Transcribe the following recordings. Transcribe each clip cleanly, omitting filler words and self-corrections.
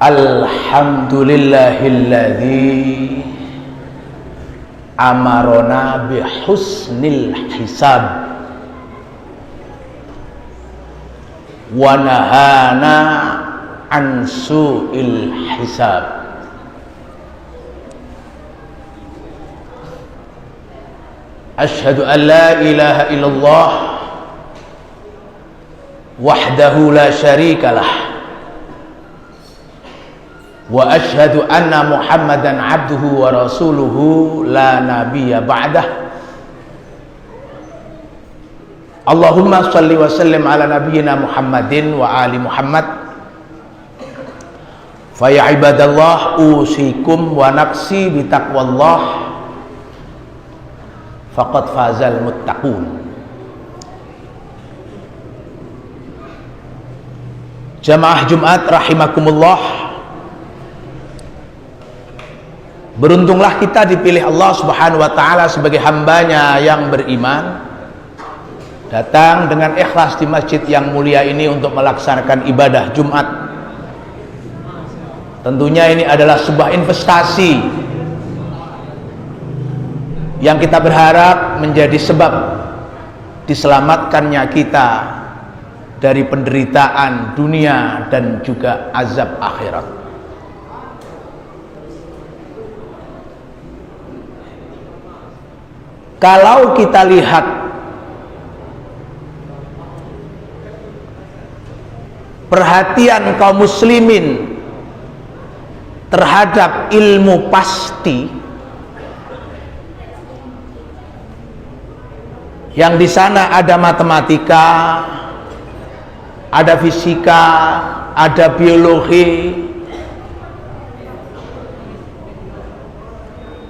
Alhamdulillahilladzi amarona bihusnil hisab wa nahana an su'il hisab. Asyhadu an la ilaha illallah wahdahu la syarikalah wa asyhadu anna Muhammadan abduhu wa rasuluhu la nabiyya ba'dah. Allahumma shalli wa sallim ala nabiyyina Muhammadin wa ali Muhammad. Fa ya ibadallah usikum wa nafsi bi taqwallah faqad fazal muttaqun. Jamaah Jumat rahimakumullah, beruntunglah kita dipilih Allah Subhanahu wa ta'ala sebagai hambanya yang beriman, datang dengan ikhlas di masjid yang mulia ini untuk melaksanakan ibadah Jumat. Tentunya ini adalah sebuah investasi yang kita berharap menjadi sebab diselamatkannya kita dari penderitaan dunia dan juga azab akhirat. Kalau kita lihat perhatian kaum muslimin terhadap ilmu pasti, yang di sana ada matematika, ada fisika, ada biologi,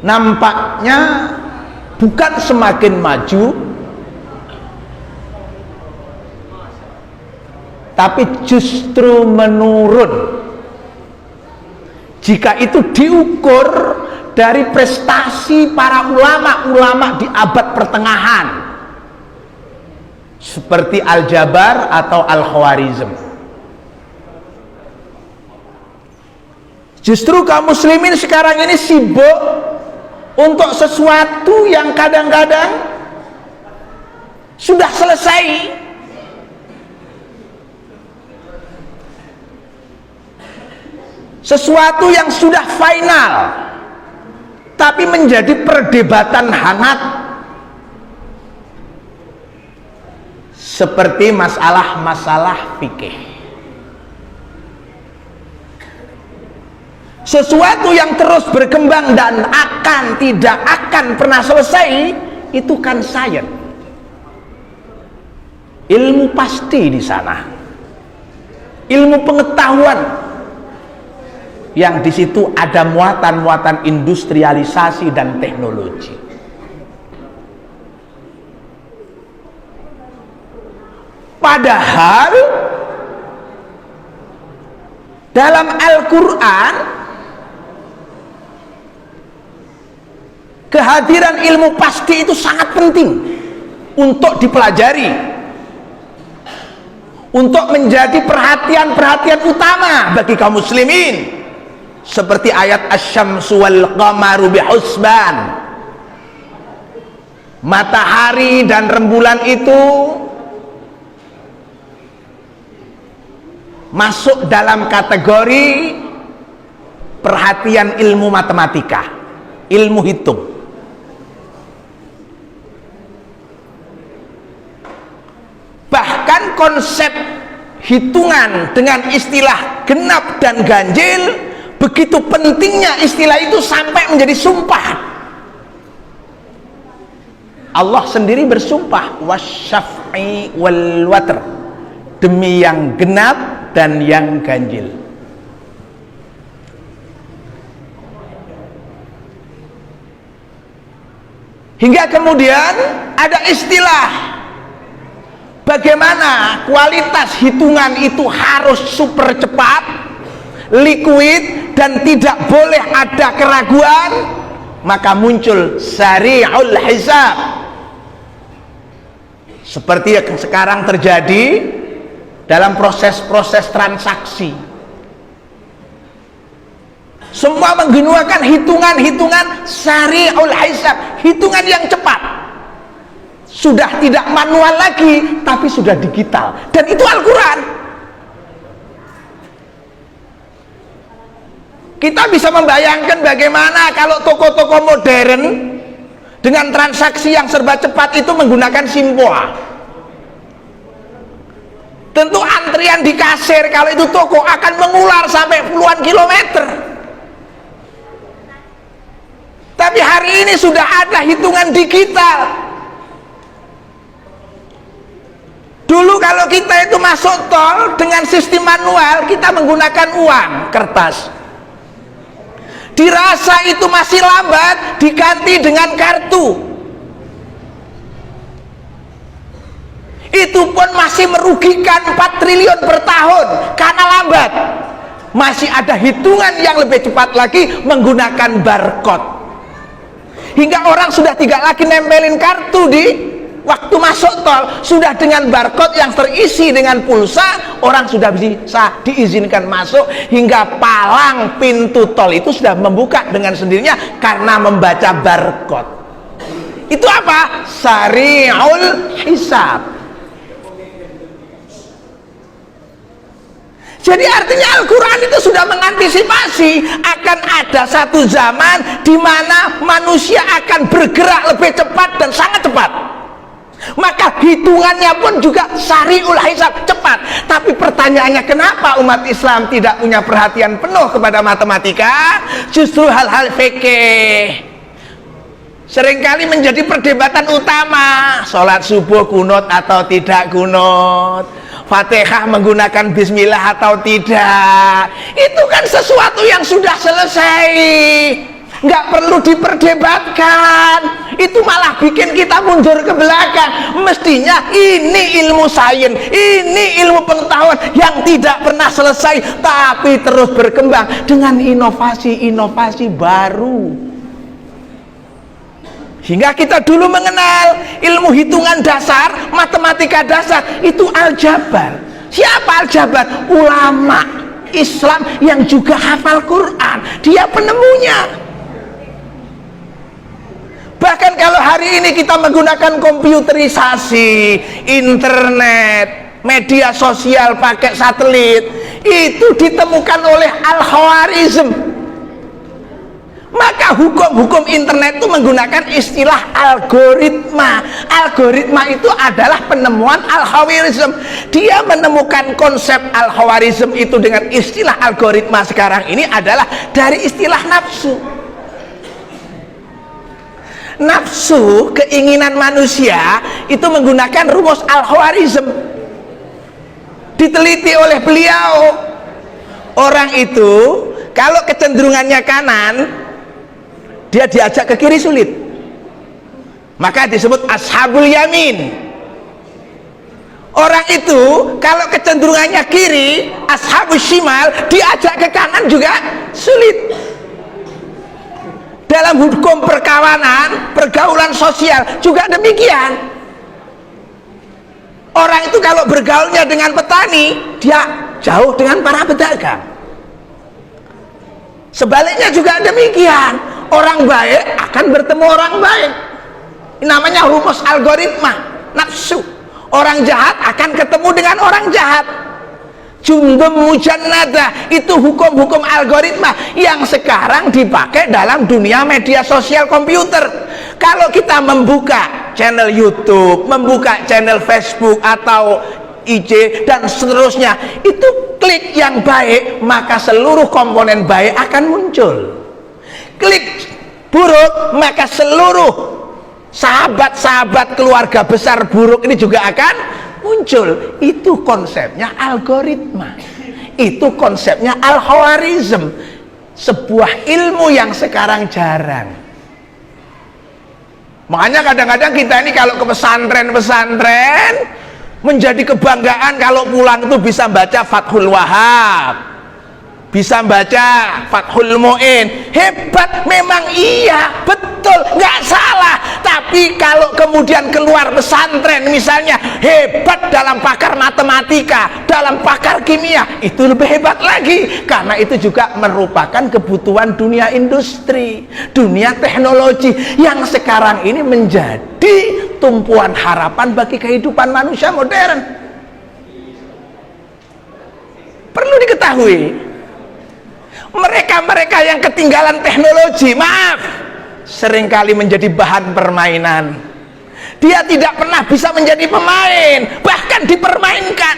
nampaknya bukan semakin maju, tapi justru menurun jika itu diukur dari prestasi para ulama-ulama di abad pertengahan seperti Al-Jabar atau Al-Khwarizm. Justru kaum muslimin sekarang ini sibuk untuk sesuatu yang kadang-kadang sudah selesai, sesuatu yang sudah final, tapi menjadi perdebatan hangat, seperti masalah-masalah fikih. Sesuatu yang terus berkembang dan tidak akan pernah selesai, itu kan sains, ilmu pasti di sana, ilmu pengetahuan yang di situ ada muatan-muatan industrialisasi dan teknologi. Padahal dalam Al-Quran kehadiran ilmu pasti itu sangat penting untuk dipelajari, untuk menjadi perhatian utama bagi kaum muslimin, seperti ayat asy-syamsu wal qamaru bihusban, matahari dan rembulan itu masuk dalam kategori perhatian ilmu matematika, ilmu hitung. Bahkan konsep hitungan dengan istilah genap dan ganjil, begitu pentingnya istilah itu sampai menjadi sumpah. Allah sendiri bersumpah, wasyaf'i wal watr, demi yang genap dan yang ganjil. Hingga kemudian ada istilah bagaimana kualitas hitungan itu harus super cepat, liquid, dan tidak boleh ada keraguan. Maka muncul sari'ul hisab, seperti yang sekarang terjadi dalam proses-proses transaksi. Semua menggunakan hitungan-hitungan sari'ul hisab, hitungan yang cepat. Sudah tidak manual lagi, tapi sudah digital. Dan itu Al-Quran. Kita bisa membayangkan bagaimana kalau toko-toko modern dengan transaksi yang serba cepat itu menggunakan simpoa. Tentu antrian di kasir kalau itu toko akan mengular sampai puluhan kilometer. Tapi hari ini sudah ada hitungan digital. Dulu kalau kita itu masuk tol dengan sistem manual, kita menggunakan uang kertas. Dirasa itu masih lambat, diganti dengan kartu. Itu pun masih merugikan 4 triliun per tahun karena lambat. Masih ada hitungan yang lebih cepat lagi menggunakan barcode. Hingga orang sudah tidak lagi nempelin kartu di waktu masuk tol, sudah dengan barcode yang terisi dengan pulsa, orang sudah bisa diizinkan masuk, hingga palang pintu tol itu sudah membuka dengan sendirinya karena membaca barcode. Itu apa? Sari'ul hisab. Jadi artinya Al-Quran itu sudah mengantisipasi akan ada satu zaman di mana manusia akan bergerak lebih cepat dan sangat cepat. Maka hitungannya pun juga sari'ul hisab, cepat. Tapi pertanyaannya, kenapa umat Islam tidak punya perhatian penuh kepada matematika? Justru hal-hal fikih seringkali menjadi perdebatan utama. Sholat subuh kunut atau tidak kunut, Fatihah menggunakan bismillah atau tidak, itu kan sesuatu yang sudah selesai, nggak perlu diperdebatkan. Itu malah bikin kita mundur ke belakang. Mestinya ini ilmu sains, ini ilmu pengetahuan yang tidak pernah selesai tapi terus berkembang dengan inovasi-inovasi baru. Hingga kita dulu mengenal ilmu hitungan dasar, matematika dasar, itu aljabar. Siapa aljabar? Ulama Islam yang juga hafal Quran, dia penemunya. Bahkan kalau hari ini kita menggunakan komputerisasi, internet, media sosial pakai satelit, itu ditemukan oleh Al-Khwarizm. Maka hukum-hukum internet itu menggunakan istilah algoritma. Algoritma itu adalah penemuan Al-Khwarizm. Dia menemukan konsep Al-Khwarizm itu dengan istilah algoritma sekarang ini adalah dari istilah nafsu. Nafsu, keinginan manusia itu menggunakan rumus Al-Khwarizm. Diteliti oleh beliau, orang itu kalau kecenderungannya kanan, dia diajak ke kiri sulit, maka disebut ashabul yamin. Orang itu kalau kecenderungannya kiri, ashabul shimal, diajak ke kanan juga sulit. Dalam hukum perkawanan, pergaulan sosial juga demikian. Orang itu kalau bergaulnya dengan petani, dia jauh dengan para pedagang. Sebaliknya juga demikian. Orang baik akan bertemu orang baik. Ini namanya rumus algoritma nafsu. Orang jahat akan ketemu dengan orang jahat. Jundum mujannada, itu hukum-hukum algoritma yang sekarang dipakai dalam dunia media sosial komputer. Kalau kita membuka channel YouTube, membuka channel Facebook atau IG dan seterusnya, itu klik yang baik, maka seluruh komponen baik akan muncul. Klik buruk, maka seluruh sahabat-sahabat keluarga besar buruk ini juga akan muncul. Itu konsepnya algoritma, itu konsepnya Al-Khwarizm, sebuah ilmu yang sekarang jarang. Makanya kadang-kadang kita ini kalau ke pesantren-pesantren menjadi kebanggaan kalau pulang itu bisa baca Fathul Wahab, bisa baca Fathul Mu'in, hebat memang, iya betul, nggak salah. Tapi kalau kemudian keluar pesantren misalnya hebat dalam pakar matematika, dalam pakar kimia, itu lebih hebat lagi, karena itu juga merupakan kebutuhan dunia industri, dunia teknologi yang sekarang ini menjadi tumpuan harapan bagi kehidupan manusia modern. Perlu diketahui, mereka-mereka yang ketinggalan teknologi, maaf, seringkali menjadi bahan permainan. Dia tidak pernah bisa menjadi pemain, bahkan dipermainkan.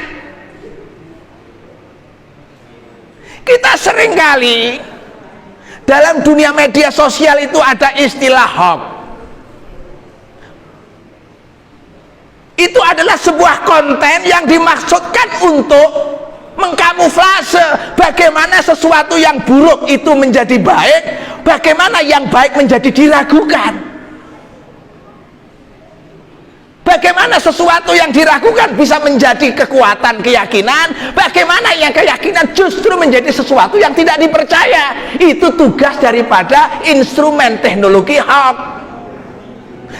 Kita seringkali dalam dunia media sosial itu ada istilah hoax. Itu adalah sebuah konten yang dimaksudkan untuk mengkamuflase bagaimana sesuatu yang buruk itu menjadi baik, bagaimana yang baik menjadi diragukan, bagaimana sesuatu yang diragukan bisa menjadi kekuatan keyakinan, bagaimana yang keyakinan justru menjadi sesuatu yang tidak dipercaya. Itu tugas daripada instrumen teknologi hoax,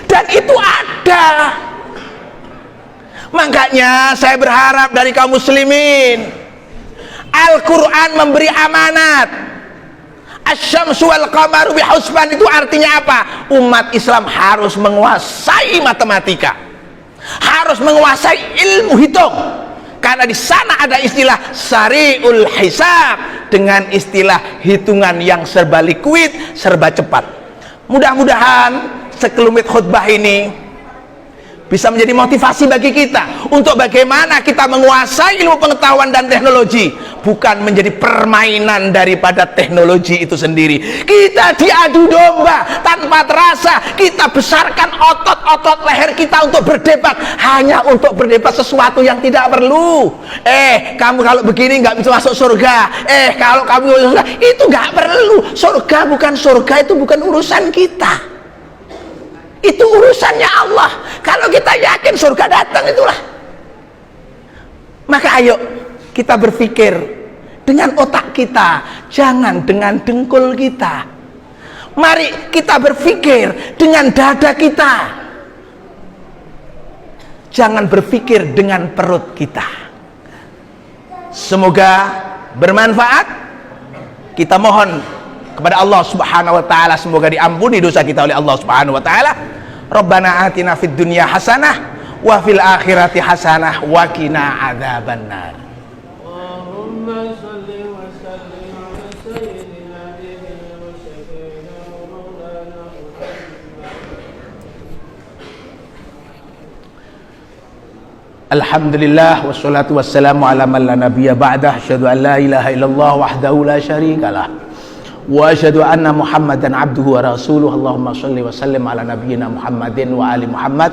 dan itu ada. Makanya saya berharap dari kaum muslimin, Al-Quran memberi amanat. Asy-syamsu wal qamaru bihusban, itu artinya apa? Umat Islam harus menguasai matematika, harus menguasai ilmu hitung, karena di sana ada istilah sari'ul hisab, dengan istilah hitungan yang serba liquid, serba cepat. Mudah-mudahan sekelumit khutbah ini bisa menjadi motivasi bagi kita untuk bagaimana kita menguasai ilmu pengetahuan dan teknologi, bukan menjadi permainan daripada teknologi itu sendiri. Kita diadu domba tanpa terasa, kita besarkan otot-otot leher kita untuk berdebat, hanya untuk berdebat sesuatu yang tidak perlu. Kamu kalau begini nggak bisa masuk surga, kalau kamu itu nggak perlu. Surga bukan surga, itu bukan urusan kita, itu urusannya Allah. Kalau kita yakin surga datang, itulah. Maka ayo kita berpikir dengan otak kita, jangan dengan dengkul kita. Mari kita berpikir dengan dada kita, jangan berpikir dengan perut kita. Semoga bermanfaat. Kita mohon kepada Allah Subhanahu wa taala semoga diampuni dosa kita oleh Allah Subhanahu wa taala. Rabbana atina fid dunya hasanah wa fil akhirati hasanah wa qina adzabannar. Allahumma shalli wa sallim ala sayyidina wa sayyidina maulana Alhamdulillah wassalatu wassalamu ala man la nabiyya ba'dah. Asyhadu an la ilaha illallah wahdahu la syarikalah wa asyhadu anna Muhammadan abduhu wa rasuluh. Allahumma shalli wa sallim ala nabiyyina Muhammadin wa ali Muhammad.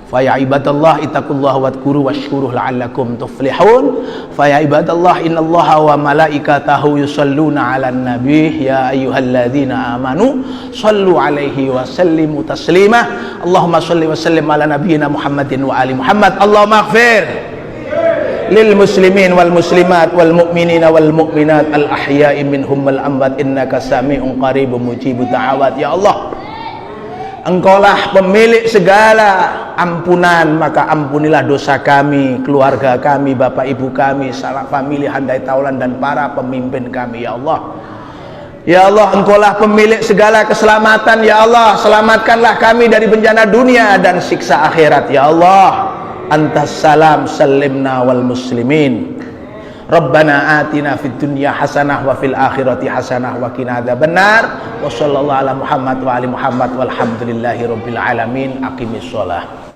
Fa ya ibadallah ittaqullaha wadhkuru washkuru la'allakum tuflihun. Fa ya ibadallah innallaha wa malaikatahu yusalluna 'alan nabiy ya ayyuhalladzina amanu shallu 'alaihi wa sallimu taslima. Allahumma shalli wa sallim ala nabiyyina Muhammadin wa ali Muhammad. Allahumma ighfir lil muslimin wal muslimat wal mu'minina wal mu'minat al ahya'i minhum wal amwat innaka sami'un qaribun mujibud da'awat. Ya Allah, Engkaulah pemilik segala ampunan, maka ampunilah dosa kami, keluarga kami, bapak ibu kami, sanak famili, handai taulan, dan para pemimpin kami. Ya Allah, ya Allah, Engkaulah pemilik segala keselamatan. Ya Allah, selamatkanlah kami dari bencana dunia dan siksa akhirat. Ya Allah, Antas salam salimna wal muslimin. Rabbana atina fid dunya hasanah wa fil akhirati hasanah wa qina adzabannar. Wa sallallahu ala Muhammad wa ali Muhammad walhamdulillahi rabbil alamin. Aqimis shalah.